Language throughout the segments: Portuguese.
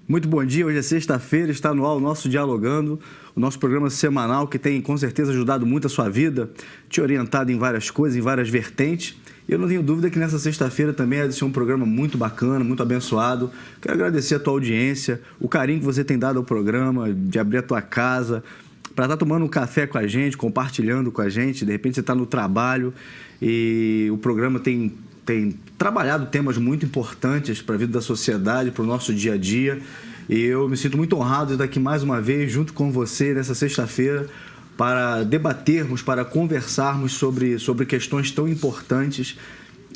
Muito bom dia, hoje é sexta-feira, está no ar o nosso Dialogando, o nosso programa semanal que tem com certeza ajudado muito a sua vida, te orientado em várias coisas, em várias vertentes. E eu não tenho dúvida que nessa sexta-feira também é de ser um programa muito bacana, muito abençoado. Quero agradecer a tua audiência, o carinho que você tem dado ao programa, de abrir a tua casa, para estar tomando um café com a gente, compartilhando com a gente. De repente você está no trabalho e o programa tem trabalhado temas muito importantes para a vida da sociedade, para o nosso dia a dia. E eu me sinto muito honrado de estar aqui mais uma vez, junto com você, nessa sexta-feira, para debatermos, para conversarmos sobre questões tão importantes.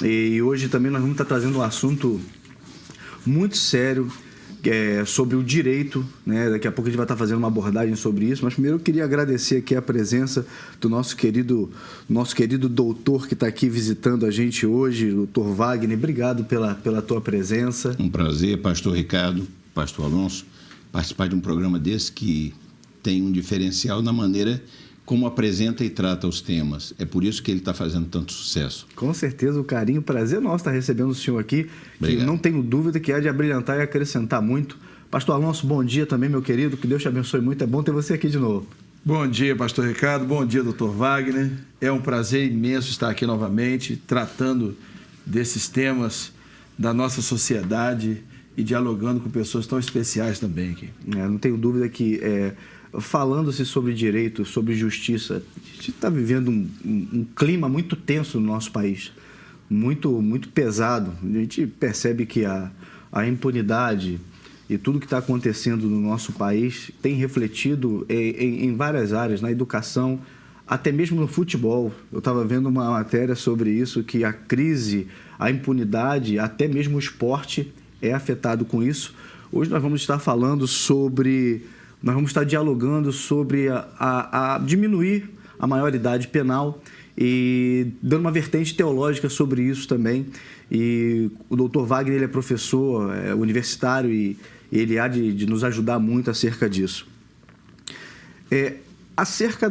E hoje também nós vamos estar trazendo um assunto muito sério, sobre o direito, né? Daqui a pouco a gente vai estar fazendo uma abordagem sobre isso, mas primeiro eu queria agradecer aqui a presença do nosso querido doutor que está aqui visitando a gente hoje, doutor Wagner. Obrigado pela tua presença. Um prazer, pastor Ricardo, pastor Alonso, participar de um programa desse que tem um diferencial na maneira como apresenta e trata os temas. É por isso que ele está fazendo tanto sucesso. Com certeza, o carinho, o prazer nosso estar recebendo o senhor aqui, Obrigado. Que não tenho dúvida que há de abrilhantar e acrescentar muito. Pastor Alonso, bom dia também, meu querido, que Deus te abençoe muito, é bom ter você aqui de novo. Bom dia, pastor Ricardo, bom dia, doutor Wagner. É um prazer imenso estar aqui novamente, tratando desses temas da nossa sociedade e dialogando com pessoas tão especiais também aqui. Não tenho dúvida que... falando-se sobre direito, sobre justiça, a gente está vivendo um clima muito tenso no nosso país, muito pesado. A gente percebe que a impunidade e tudo que está acontecendo no nosso país tem refletido em várias áreas, na educação, até mesmo no futebol. Eu estava vendo uma matéria sobre isso, que a crise, a impunidade, até mesmo o esporte é afetado com isso. Hoje nós vamos estar falando Nós vamos estar dialogando sobre a diminuir a maioridade penal e dando uma vertente teológica sobre isso também. E o doutor Wagner, ele é professor universitário e ele há de nos ajudar muito acerca disso. Acerca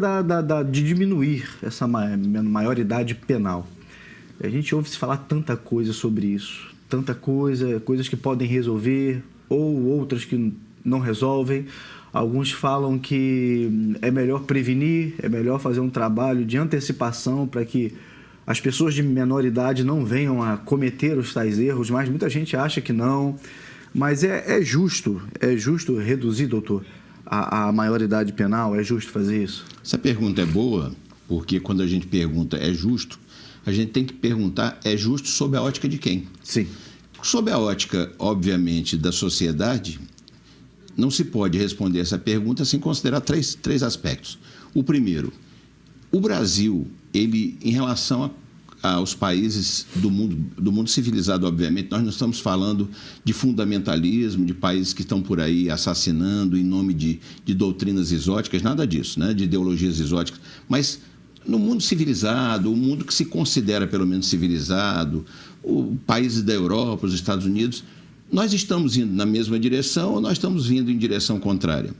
de diminuir essa maioridade penal. A gente ouve se falar tanta coisa sobre isso, tanta coisa, coisas que podem resolver ou outras que não resolvem. Alguns falam que é melhor prevenir, é melhor fazer um trabalho de antecipação para que as pessoas de menor idade não venham a cometer os tais erros, mas muita gente acha que não. Mas é justo reduzir, doutor, a maioridade penal? É justo fazer isso? Essa pergunta é boa, porque quando a gente pergunta é justo, a gente tem que perguntar é justo sob a ótica de quem? Sim. Sob a ótica, obviamente, da sociedade, não se pode responder essa pergunta sem considerar três aspectos. O primeiro, o Brasil, ele, em relação aos países do mundo civilizado, obviamente, nós não estamos falando de fundamentalismo, de países que estão por aí assassinando em nome de doutrinas exóticas, nada disso, né? De ideologias exóticas. Mas no mundo civilizado, o mundo que se considera pelo menos civilizado, os países da Europa, os Estados Unidos, nós estamos indo na mesma direção ou nós estamos vindo em direção contrária?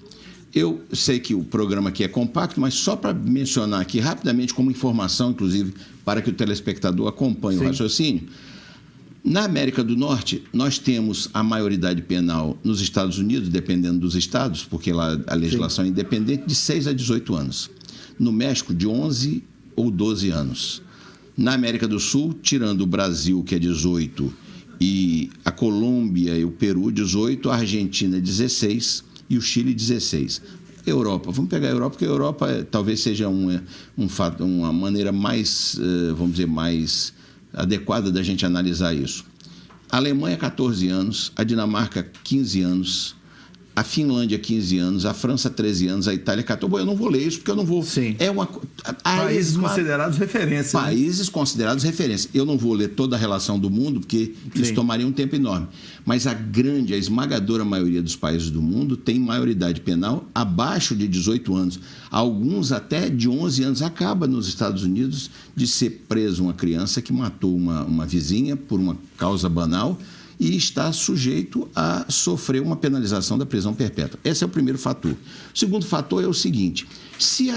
Eu sei que o programa aqui é compacto, mas só para mencionar aqui rapidamente como informação, inclusive, para que o telespectador acompanhe o raciocínio. Na América do Norte, nós temos a maioridade penal nos Estados Unidos, dependendo dos estados, porque lá a legislação é independente, de 6 a 18 anos. No México, de 11 ou 12 anos. Na América do Sul, tirando o Brasil, que é 18, e a Colômbia e o Peru, 18, a Argentina, 16 e o Chile, 16. Europa, vamos pegar a Europa, porque a Europa talvez seja uma maneira mais, vamos dizer, mais adequada da gente analisar isso. A Alemanha, 14 anos, a Dinamarca, 15 anos, a Finlândia, 15 anos, a França, 13 anos, a Itália, 14. Bom, eu não vou ler isso porque eu não vou... Sim. Países considerados referência. Países, né? Considerados referência. Eu não vou ler toda a relação do mundo, porque isso tomaria um tempo enorme. Mas a esmagadora maioria dos países do mundo tem maioridade penal abaixo de 18 anos. Alguns até de 11 anos. Acaba nos Estados Unidos de ser preso uma criança que matou uma vizinha por uma causa banal e está sujeito a sofrer uma penalização da prisão perpétua. Esse é o primeiro fator. O segundo fator é o seguinte: se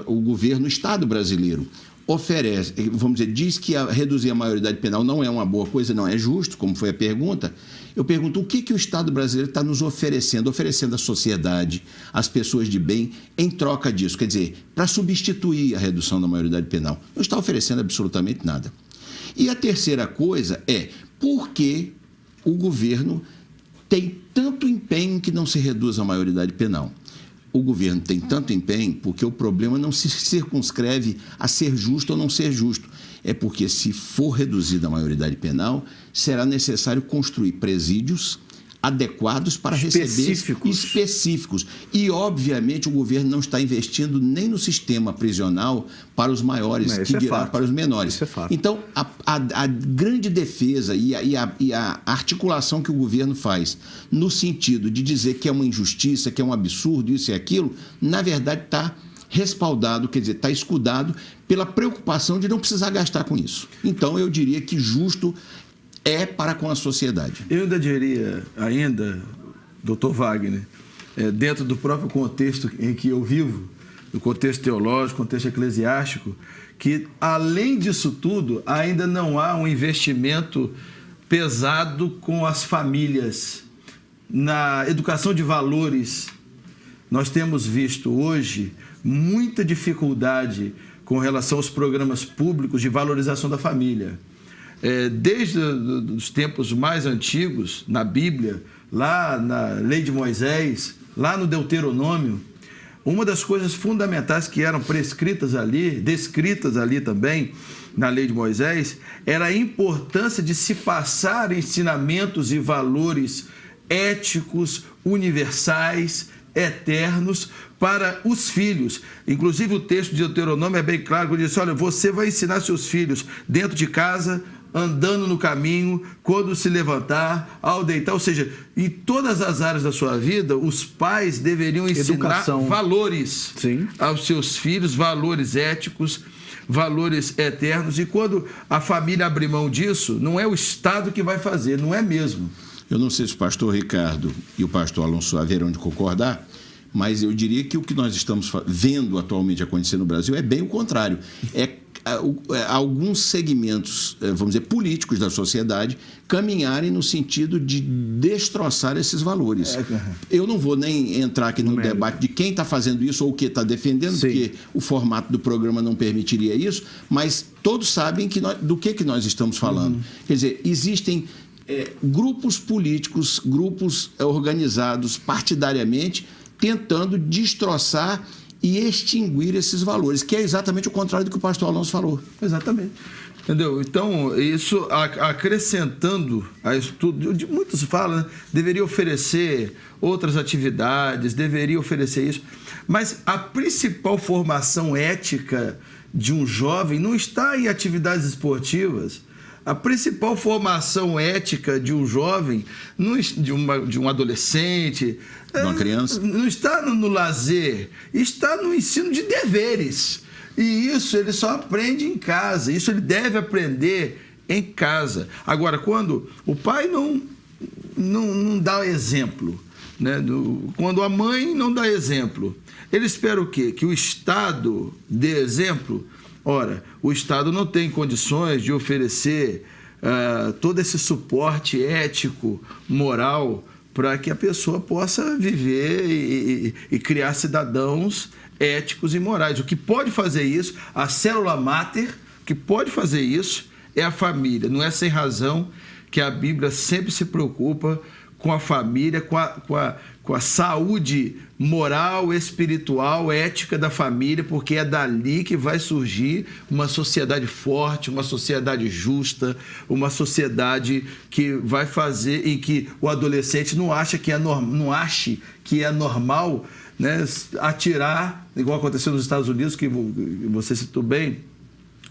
o governo, o Estado brasileiro, oferece, vamos dizer, diz que reduzir a maioridade penal não é uma boa coisa, não é justo, como foi a pergunta, eu pergunto o que o Estado brasileiro está nos oferecendo à sociedade, às pessoas de bem, em troca disso, quer dizer, para substituir a redução da maioridade penal. Não está oferecendo absolutamente nada. E a terceira coisa é por que o governo tem tanto empenho em que não se reduza a maioridade penal. O governo tem tanto empenho porque o problema não se circunscreve a ser justo ou não ser justo. É porque, se for reduzida a maioridade penal, será necessário construir presídios adequados para receber específicos. E, obviamente, o governo não está investindo nem no sistema prisional para os maiores, que dirá para os menores. Isso é fato. Então, a grande defesa e a articulação que o governo faz no sentido de dizer que é uma injustiça, que é um absurdo, isso e aquilo, na verdade está respaldado, quer dizer, está escudado pela preocupação de não precisar gastar com isso. Então, eu diria que justo é para com a sociedade. Eu ainda diria, doutor Wagner, dentro do próprio contexto em que eu vivo, no contexto teológico, contexto eclesiástico, que, além disso tudo, ainda não há um investimento pesado com as famílias, na educação de valores. Nós temos visto hoje muita dificuldade com relação aos programas públicos de valorização da família. Desde os tempos mais antigos, na Bíblia, lá na Lei de Moisés, lá no Deuteronômio, uma das coisas fundamentais que eram descritas ali também, na Lei de Moisés, era a importância de se passar ensinamentos e valores éticos, universais, eternos, para os filhos. Inclusive, o texto de Deuteronômio é bem claro, quando diz: olha, você vai ensinar seus filhos dentro de casa, andando no caminho, quando se levantar, ao deitar, ou seja, em todas as áreas da sua vida, os pais deveriam ensinar valores aos seus filhos, valores éticos, valores eternos, e quando a família abrir mão disso, não é o Estado que vai fazer, não é mesmo. Eu não sei se o pastor Ricardo e o pastor Alonso haverão de concordar, mas eu diria que o que nós estamos vendo atualmente acontecer no Brasil é bem o contrário. Alguns segmentos, vamos dizer, políticos da sociedade caminharem no sentido de destroçar esses valores. Eu não vou nem entrar aqui no debate de quem está fazendo isso ou o que está defendendo, porque o formato do programa não permitiria isso, mas todos sabem do que nós estamos falando. Quer dizer, existem grupos políticos, grupos organizados partidariamente, tentando destroçar e extinguir esses valores, que é exatamente o contrário do que o pastor Alonso falou. Exatamente. Entendeu? Então, isso acrescentando a isso tudo, muitos falam, né? Deveria oferecer outras atividades, deveria oferecer isso, mas a principal formação ética de um jovem não está em atividades esportivas. A principal formação ética de um jovem, de um adolescente, de uma criança, não está no lazer, está no ensino de deveres. E isso ele só aprende em casa, isso ele deve aprender em casa. Agora, quando o pai não dá exemplo, né? Quando a mãe não dá exemplo, ele espera o quê? Que o Estado dê exemplo? Ora, o Estado não tem condições de oferecer todo esse suporte ético, moral, para que a pessoa possa viver e criar cidadãos éticos e morais. O que pode fazer isso, a célula máter, o que pode fazer isso é a família. Não é sem razão que a Bíblia sempre se preocupa com a família, com a saúde moral, espiritual, ética da família, porque é dali que vai surgir uma sociedade forte, uma sociedade justa, uma sociedade que vai fazer em que o adolescente não ache que é normal, né, atirar, igual aconteceu nos Estados Unidos, que você citou bem,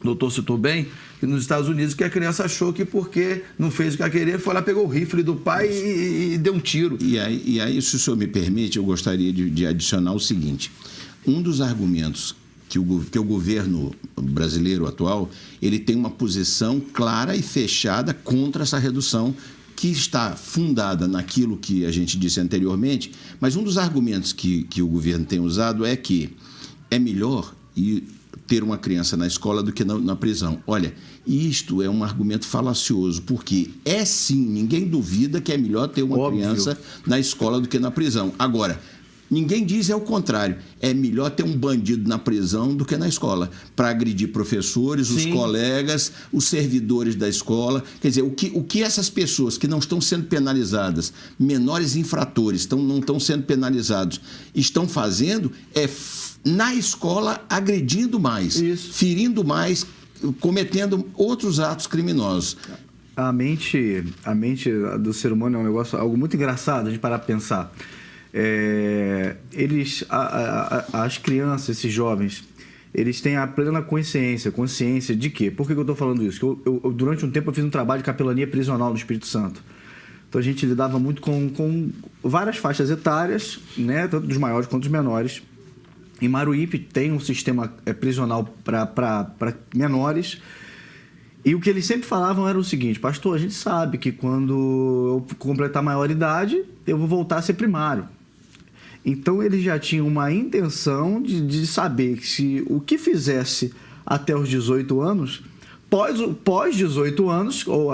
o doutor citou bem, que nos Estados Unidos que a criança achou que porque não fez o que ela queria, foi lá, pegou o rifle do pai e deu um tiro. E aí, se o senhor me permite, eu gostaria de adicionar o seguinte: um dos argumentos que o governo brasileiro atual, ele tem uma posição clara e fechada contra essa redução, que está fundada naquilo que a gente disse anteriormente, mas um dos argumentos que o governo tem usado é que é melhor, e ter uma criança na escola do que na prisão. Olha, isto é um argumento falacioso, porque é sim, ninguém duvida que é melhor ter uma criança na escola do que na prisão. Agora, ninguém diz é o contrário. É melhor ter um bandido na prisão do que na escola, para agredir professores, os colegas, os servidores da escola. Quer dizer, o que essas pessoas que não estão sendo penalizadas, menores infratores, não estão sendo penalizados, estão fazendo é na escola agredindo mais, ferindo mais, cometendo outros atos criminosos. A mente do ser humano é um negócio, algo muito engraçado de parar para pensar. As crianças, esses jovens, eles têm a plena consciência de quê? Por que eu estou falando isso? Eu, durante um tempo, eu fiz um trabalho de capelania prisional no Espírito Santo. Então, a gente lidava muito com várias faixas etárias, né? Tanto dos maiores quanto dos menores. Em Maruípe tem um sistema prisional para menores. E o que eles sempre falavam era o seguinte: pastor, a gente sabe que quando eu completar a maioridade, eu vou voltar a ser primário. Então, eles já tinham uma intenção de saber que se o que fizesse até os 18 anos, pós 18 anos, ou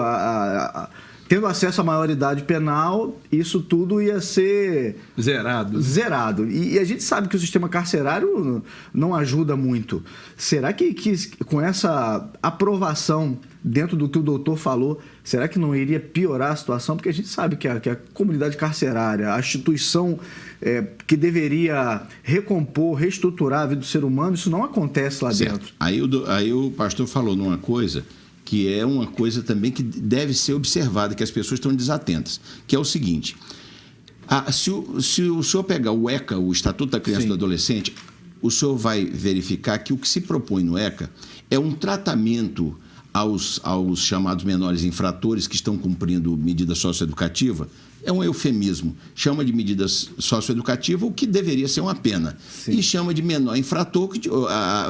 tendo acesso à maioridade penal, isso tudo ia ser zerado. E a gente sabe que o sistema carcerário não ajuda muito. Será que com essa aprovação dentro do que o doutor falou, será que não iria piorar a situação? Porque a gente sabe que a comunidade carcerária, a instituição que deveria recompor, reestruturar a vida do ser humano, isso não acontece lá dentro. Aí o pastor falou numa coisa que é uma coisa também que deve ser observada, que as pessoas estão desatentas, que é o seguinte: se o senhor pegar o ECA, o Estatuto da Criança e do Adolescente, o senhor vai verificar que o que se propõe no ECA é um tratamento aos chamados menores infratores que estão cumprindo medida socioeducativa. É um eufemismo. Chama de medida socioeducativa o que deveria ser uma pena. E chama de menor infrator,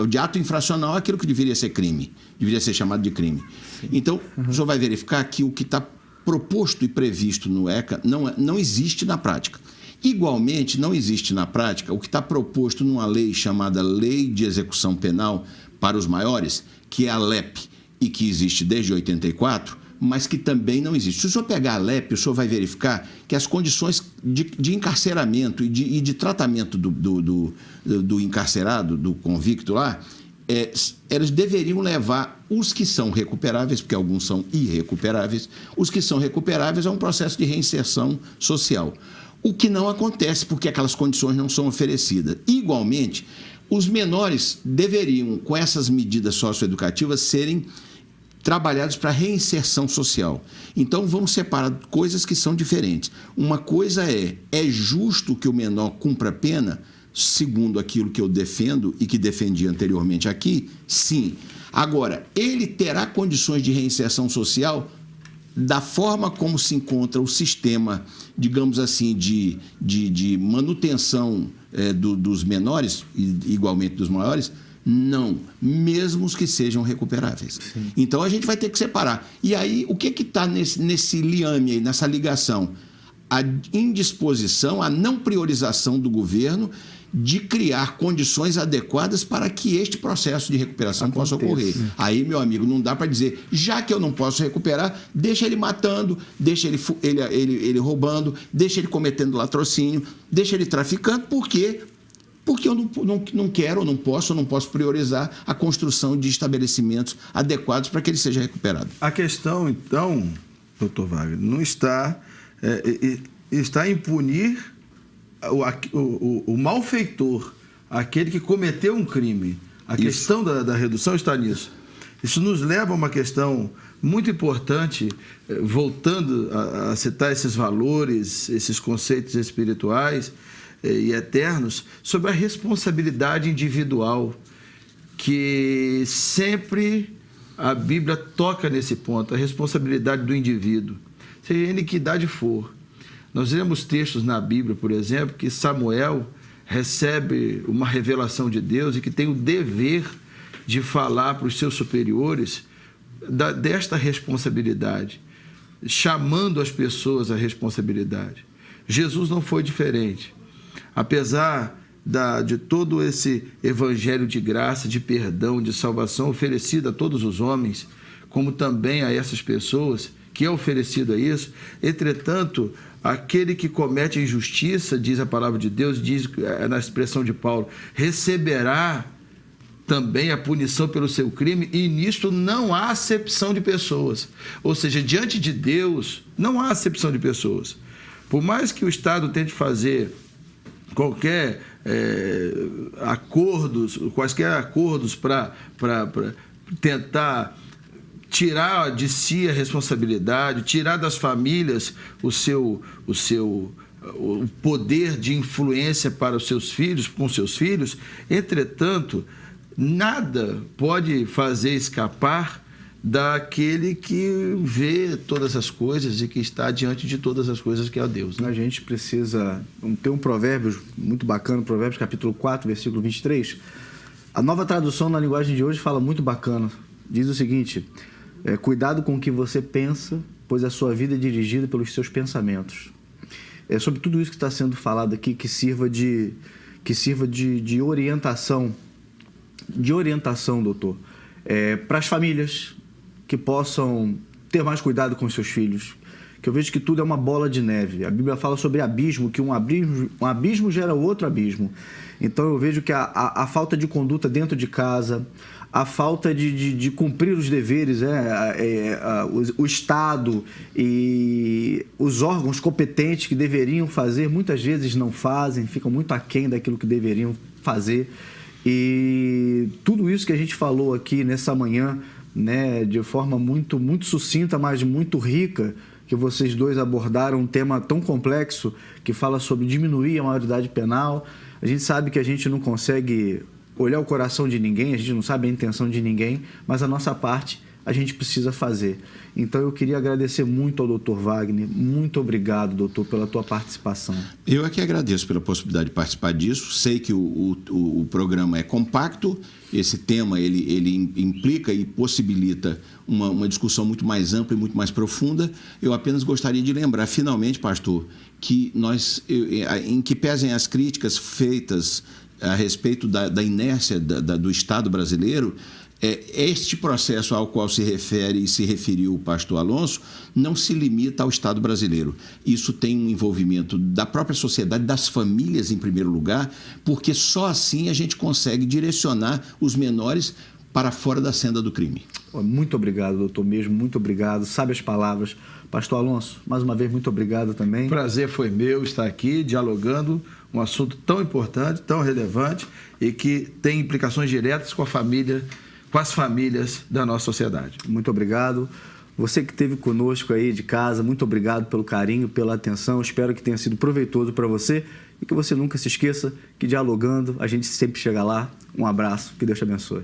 de ato infracional, aquilo que deveria ser crime. Deveria ser chamado de crime. Então, o senhor vai verificar que o que está proposto e previsto no ECA não existe na prática. Igualmente, não existe na prática o que está proposto numa lei chamada Lei de Execução Penal para os Maiores, que é a LEP, e que existe desde 84, mas que também não existe. Se o senhor pegar a LEP, o senhor vai verificar que as condições de encarceramento e de tratamento do encarcerado, do convicto lá, elas deveriam levar os que são recuperáveis, porque alguns são irrecuperáveis, os que são recuperáveis a um processo de reinserção social. O que não acontece, porque aquelas condições não são oferecidas. Igualmente, os menores deveriam, com essas medidas socioeducativas, serem trabalhados para reinserção social. Então, vamos separar coisas que são diferentes. Uma coisa é justo que o menor cumpra a pena, segundo aquilo que eu defendo e que defendi anteriormente aqui? Sim. Agora, ele terá condições de reinserção social da forma como se encontra o sistema, digamos assim, de manutenção dos menores, e igualmente dos maiores? Não, mesmo os que sejam recuperáveis. Sim. Então, a gente vai ter que separar. E aí, o que está nesse liame aí, nessa ligação? A indisposição, a não priorização do governo de criar condições adequadas para que este processo de recuperação possa ocorrer. Aí, meu amigo, não dá para dizer, já que eu não posso recuperar, deixa ele matando, deixa ele roubando, deixa ele cometendo latrocínio, deixa ele traficando, porque eu não quero, não posso priorizar a construção de estabelecimentos adequados para que ele seja recuperado. A questão, então, doutor Wagner, não está em punir o malfeitor, aquele que cometeu um crime. A questão da redução está nisso. Isso nos leva a uma questão muito importante, voltando a citar esses valores, esses conceitos espirituais e eternos, sobre a responsabilidade individual, que sempre a Bíblia toca nesse ponto, a responsabilidade do indivíduo, seja em que idade for. Nós lemos textos na Bíblia, por exemplo, que Samuel recebe uma revelação de Deus e que tem o dever de falar para os seus superiores desta responsabilidade, chamando as pessoas à responsabilidade. Jesus não foi diferente. Apesar de todo esse evangelho de graça, de perdão, de salvação oferecido a todos os homens, como também a essas pessoas, que é oferecido a isso. Entretanto, aquele que comete injustiça, diz a palavra de Deus, diz na expressão de Paulo, receberá também a punição pelo seu crime, e nisto não há acepção de pessoas. Ou seja, diante de Deus, não há acepção de pessoas. Por mais que o Estado tente fazer quaisquer acordos para tentar tirar de si a responsabilidade, tirar das famílias o poder de influência para os seus filhos, com seus filhos, entretanto, nada pode fazer escapar daquele que vê todas as coisas e que está diante de todas as coisas, que é Deus. Né? A gente precisa ter um provérbio muito bacana, Provérbios capítulo 4, versículo 23. A Nova Tradução na linguagem de hoje fala muito bacana. Diz o seguinte: cuidado com o que você pensa, pois a sua vida é dirigida pelos seus pensamentos. É sobre tudo isso que está sendo falado aqui, que sirva de orientação, doutor, para as famílias, que possam ter mais cuidado com os seus filhos, que eu vejo que tudo é uma bola de neve. A Bíblia fala sobre abismo, que um abismo gera outro abismo. Então eu vejo que a falta de conduta dentro de casa, a falta de cumprir os deveres, o Estado e os órgãos competentes que deveriam fazer, muitas vezes não fazem, ficam muito aquém daquilo que deveriam fazer. E tudo isso que a gente falou aqui nessa manhã, né, de forma muito, muito sucinta, mas muito rica, que vocês dois abordaram um tema tão complexo que fala sobre diminuir a maioridade penal. A gente sabe que a gente não consegue olhar o coração de ninguém, a gente não sabe a intenção de ninguém, mas a nossa parte a gente precisa fazer. Então eu queria agradecer muito ao Dr. Wagner. Muito obrigado, doutor, pela tua participação. Eu é que agradeço pela possibilidade de participar disso. Sei que o programa é compacto, esse tema ele implica e possibilita uma discussão muito mais ampla e muito mais profunda. Eu apenas gostaria de lembrar, finalmente, pastor, que em que pesem as críticas feitas a respeito da inércia do Estado brasileiro, este processo ao qual se refere e se referiu o pastor Alonso não se limita ao Estado brasileiro. Isso tem um envolvimento da própria sociedade, das famílias em primeiro lugar, porque só assim a gente consegue direcionar os menores para fora da senda do crime. Muito obrigado, doutor, mesmo, muito obrigado. Sabe as palavras. Pastor Alonso, mais uma vez, muito obrigado também. O prazer foi meu estar aqui dialogando um assunto tão importante, tão relevante e que tem implicações diretas com as famílias da nossa sociedade. Muito obrigado. Você que esteve conosco aí de casa, muito obrigado pelo carinho, pela atenção. Espero que tenha sido proveitoso para você e que você nunca se esqueça que dialogando a gente sempre chega lá. Um abraço, que Deus te abençoe.